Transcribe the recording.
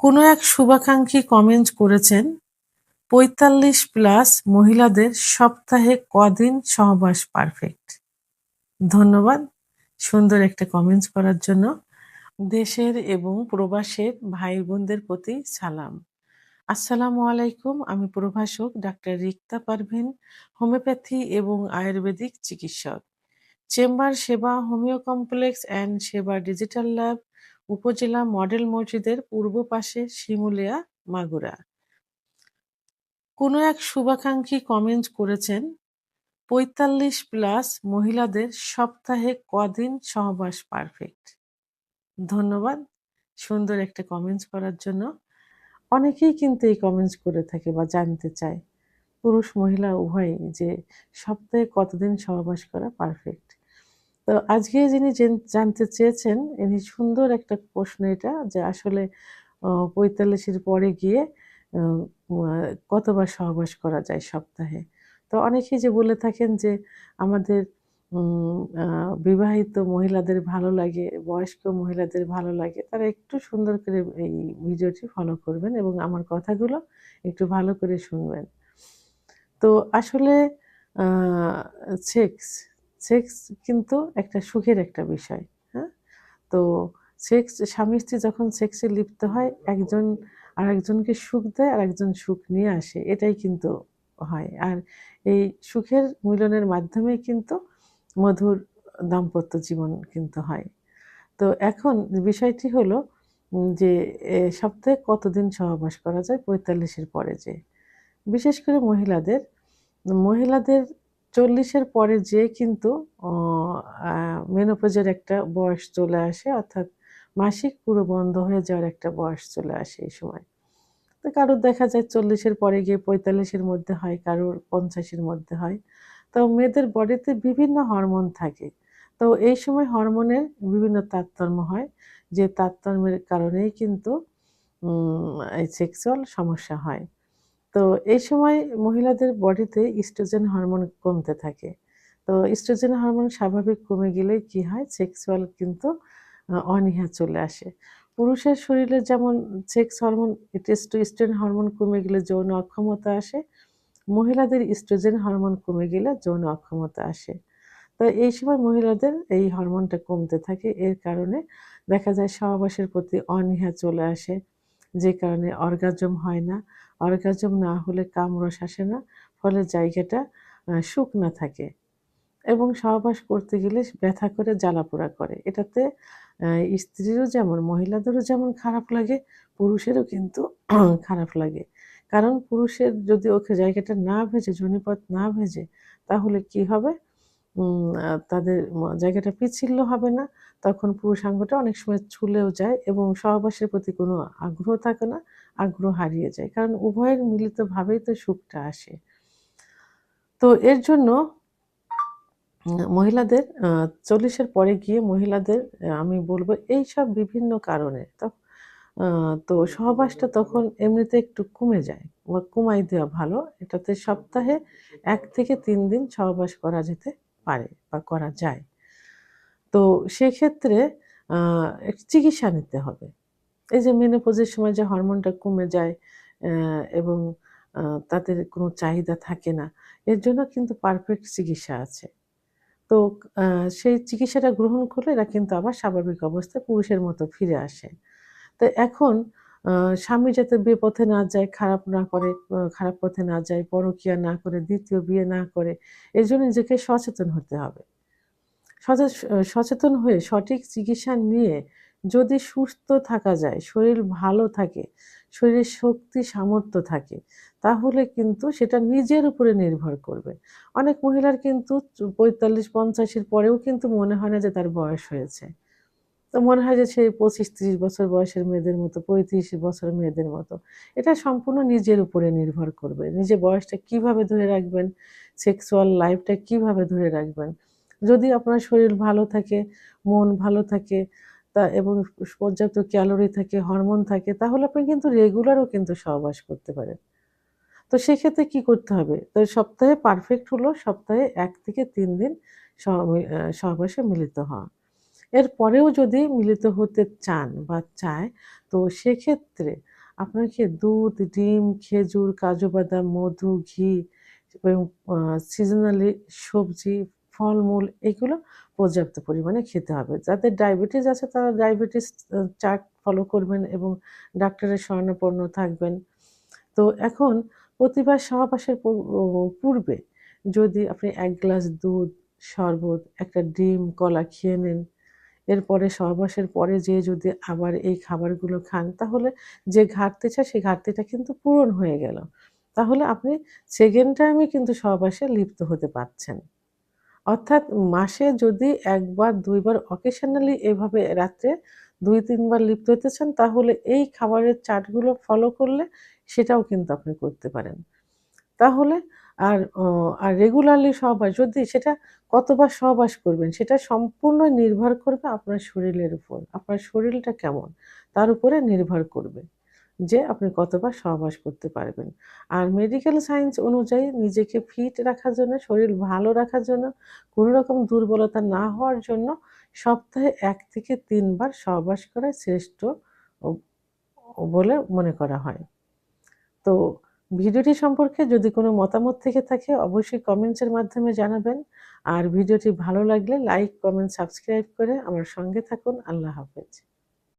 কোনো এক শুভাকাঙ্ক্ষী কমেন্ট করেছেন, ৪৫+ মহিলাদের সপ্তাহে কদিন সহবাস পারফেক্ট। ধন্যবাদ সুন্দর একটা কমেন্টস করার জন্য। দেশের এবং প্রবাসের ভাই বোনদের প্রতি সালাম। আসসালামু আলাইকুম। আমি প্রভাষক ডাক্তার রিক্তা পারভীন, হোমিওপ্যাথি এবং আয়ুর্বেদিক চিকিৎসক। চেম্বার সেবা হোমিও কমপ্লেক্স অ্যান্ড সেবা ডিজিটাল ল্যাব, উপজেলা মডেল মসজিদের পূর্ব পাশে, শিমুলিয়া, মাগুরা। কোনো এক শুভাকাঙ্ক্ষী কমেন্ট করেছেন, ৪৫+ মহিলাদের সপ্তাহে কদিন সহবাস পারফেক্ট। ধন্যবাদ সুন্দর একটা কমেন্টস করার জন্য। অনেকেই কিন্তু এই কমেন্টস করে থাকে বা জানতে চায়, পুরুষ মহিলা উভয়ই, যে সপ্তাহে কতদিন সহবাস করা পারফেক্ট। তো আজকে যিনি জানতে চেয়েছেন, ইনি সুন্দর একটা প্রশ্ন এটা, যে আসলে ৪৫ এর পরে গিয়ে আ আ কতবার সহবাস করা যায় সপ্তাহে? তো অনেকেই যে বলে থাকেন যে আমাদের উম আ বিবাহিত মহিলাদের ভালো লাগে, বয়স্ক মহিলাদের ভালো লাগে। তারা একটু সুন্দর করে এই ভিডিওটি ফলো করবেন এবং আমার কথাগুলো একটু ভালো করে শুনবেন। তো আসলে আ সেক্স, সেক্স কিন্তু একটা সুখের একটা বিষয়। হ্যাঁ? তো সেক্স স্বামী-স্ত্রী যখন সেক্সে লিপ্ত হয়, একজন আরেকজনকে সুখ দেয়, আরেকজন সুখ নিয়ে আসে। এটাই কিন্তু হয়। আর এই সুখের মিলনের মাধ্যমেই কিন্তু মধুর দাম্পত্য জীবন কিন্তু হয়। তো এখন বিষয়টি হলো যে সপ্তাহে কতদিন সহবাস করা যায় ৪৫ এর পরে যেয়ে। বিশেষ করে মহিলাদের ৪০ এর পরে যেয়ে কিন্তু অ আ মেনোপজের একটা বয়স চলে আসে, অর্থাৎ মাসিক পুরো বন্ধ হয়ে যাওয়ার একটা বয়স চলে আসে এই সময়। তো কারোর দেখা যায় ৪০ এর পরে গিয়ে ৪৫ এর মধ্যে হয়, কারোর ৫০ এর মধ্যে হয়। তো মেয়েদের বডিতে বিভিন্ন হরমোন থাকে। তো এই সময় হরমোনের বিভিন্ন তারতম্য হয়। যে তারতম্যের কারণেই কিন্তু এই সেক্সুয়াল সমস্যা হয়। তো এই সময় মহিলাদের বডিতে ইস্ট্রোজেন হরমোন কমতে থাকে। তো ইস্ট্রোজেন হরমোন স্বাভাবিক কমে গেলে কি হয়? সেক্সুয়াল কিন্তু অনীহা চলে আসে। পুরুষের শরীরে যেমন সেক্স হরমোন টেস্টোস্টেরন হরমোন কমে গেলে যৌন অক্ষমতা আসে, মহিলাদের ইস্ট্রোজেন হরমোন কমে গেলে যৌন অক্ষমতা আসে। তো এই সময় মহিলাদের এই হরমোনটা কমতে থাকে। এর কারণে দেখা যায় সহবাসের প্রতি অনীহা চলে আসে। যে কারণে অর্গাজম হয় না। অর্গাজম না হলে কামরস আসে না। ফলে জায়গাটা শুকনা থাকে এবং সহবাস করতে গেলে ব্যথা করে, জ্বালাপোড়া করে। এটাতে স্ত্রীরও যেমন, মহিলাদেরও যেমন খারাপ লাগে, পুরুষেরও কিন্তু খারাপ লাগে। কারণ পুরুষের যদি ওকে জায়গাটা না ভেজে, যোনিপথ না ভেজে, তাহলে কি হবে? তাদের জায়গাটা পিচ্ছিল হবে না। তখন পুরুষাঙ্গটা অনেক সময় ছুলেও যায় এবং সহবাসের প্রতি কোনো আগ্রহ থাকে না, আগ্রহ হারিয়ে যায়। কারণ উভয়ের মিলিতভাবেই তো সুখটা আসে। তো এর জন্য মহিলাদের ৪০ এর পরে গিয়ে মহিলাদের আমি বলব এইসব বিভিন্ন কারণে আ তো সহবাসটা তখন এমনিতে একটু কমে যায় বা কমায় দেওয়া ভালো। এটাতে সপ্তাহে ১ থেকে ৩ দিন সহবাস করা যেতে পারে বা করা যায়। তো সেক্ষেত্রে আ চিকিৎসা নিতে হবে। এই যে মেনোপজের সময় যে হরমোনটা কমে যায় এবং আ তাদের কোনো চাহিদা থাকে না। এর জন্য কিন্তু পারফেক্ট চিকিৎসা আছে। তো আ সেই চিকিৎসাটা গ্রহণ করলে এরা কিন্তু আবার স্বাভাবিক অবস্থায় পুরুষের মতো ফিরে আসে। তো এখন আ স্বামী যাতে বিপথে না যায়, খারাপ না করে, খারাপ পথে না যায়, পরকীয়া না করে, ২য় বিয়ে না করে, এজন্য নিজেকে সচেতন হতে হবে। সচেতন হয়ে সঠিক চিকিৎসা নিয়ে যদি সুস্থ থাকা যায়, শরীর ভালো থাকে, শরীরে শক্তি সামর্থ্য থাকে, তাহলে কিন্তু সেটা নিজের উপরে নির্ভর করবে। অনেক মহিলার কিন্তু ৪৫-৫০ এর পরেও কিন্তু মনে হয় না যে তার বয়স হয়েছে। তো মনে হয় যে সেই ২৫-৩০ বছর বয়সের মেয়েদের মতো, ৩৫ বছরের মেয়েদের মতো। এটা সম্পূর্ণ নিজের উপরে নির্ভর করবে। নিজের বয়সটা কিভাবে ধরে রাখবেন, সেক্সুয়াল লাইফটা কিভাবে ধরে রাখবেন। যদি আপনার শরীর ভালো থাকে, মন ভালো থাকে এবং পর্যাপ্ত ক্যালোরি থাকে, হরমোন থাকে, তাহলে আপনি কিন্তু রেগুলারও কিন্তু সহবাস করতে পারেন। তো সেক্ষেত্রে কি করতে হবে? তো সপ্তাহে পারফেক্ট হলো সপ্তাহে ১ থেকে ৩ দিন সহবাসে মিলিত হওয়া। এরপরেও যদি মিলিত হতে চান বা চায়, তো সেক্ষেত্রে আপনাকে দুধ, ডিম, খেজুর, কাজু বাদাম, মধু, ঘি এবং সিজনালি সবজি, ফলমূল এগুলো পর্যাপ্ত পরিমাণে খেতে হবে। যাদের ডায়াবেটিস আছে তারা ডায়াবেটিস চার্ট ফলো করবেন এবং ডাক্তারের শরণাপন্ন থাকবেন। তো এখন প্রতিবার সহবাসের পূর্বে যদি আপনি ১ গ্লাস দুধ, শরবত, একটা ডিম, কলা খেয়ে নেন, এরপরে সহবাসের পরে যেয়ে যদি আবার এই খাবারগুলো খান, তাহলে যে ঘাটতিটা সেই ঘাটতিটা কিন্তু পূরণ হয়ে গেল। তাহলে আপনি 2nd টাইমে কিন্তু সহবাসে লিপ্ত হতে পারছেন। অর্থাৎ মাসে যদি ১ বার ২ বার অকেশনালি এভাবে রাত্রে ২-৩ বার লিপ্ত হতে চান, তাহলে এই খাবারের চার্টগুলো ফলো করলে সেটাও কিন্তু আপনি করতে পারেন। তাহলে আর আর রেগুলারলি সহবাস যদি সেটা কতবার সহবাস করবেন সেটা সম্পূর্ণ নির্ভর করবে আপনার শরীরের উপর। আপনার শরীরটা কেমন তার উপরে নির্ভর করবে যে আপনি কতবার সহবাস করতে পারবেন। আর মেডিকেল সায়েন্স অনুযায়ী নিজেকে ফিট রাখার জন্য, শরীর ভালো রাখার জন্য, কোনো রকম দুর্বলতা না হওয়ার জন্য সপ্তাহে ১ থেকে ৩ বার সহবাস করাই শ্রেষ্ঠ ও বলে মনে করা হয়। তো ভিডিওটি সম্পর্কে যদি কোনো মতামত থেকে থাকে অবশ্যই কমেন্টসের মাধ্যমে জানাবেন। আর ভিডিওটি ভালো লাগলে লাইক, কমেন্ট, সাবস্ক্রাইব করে আমার সঙ্গে থাকুন। আল্লাহ হাফেজ।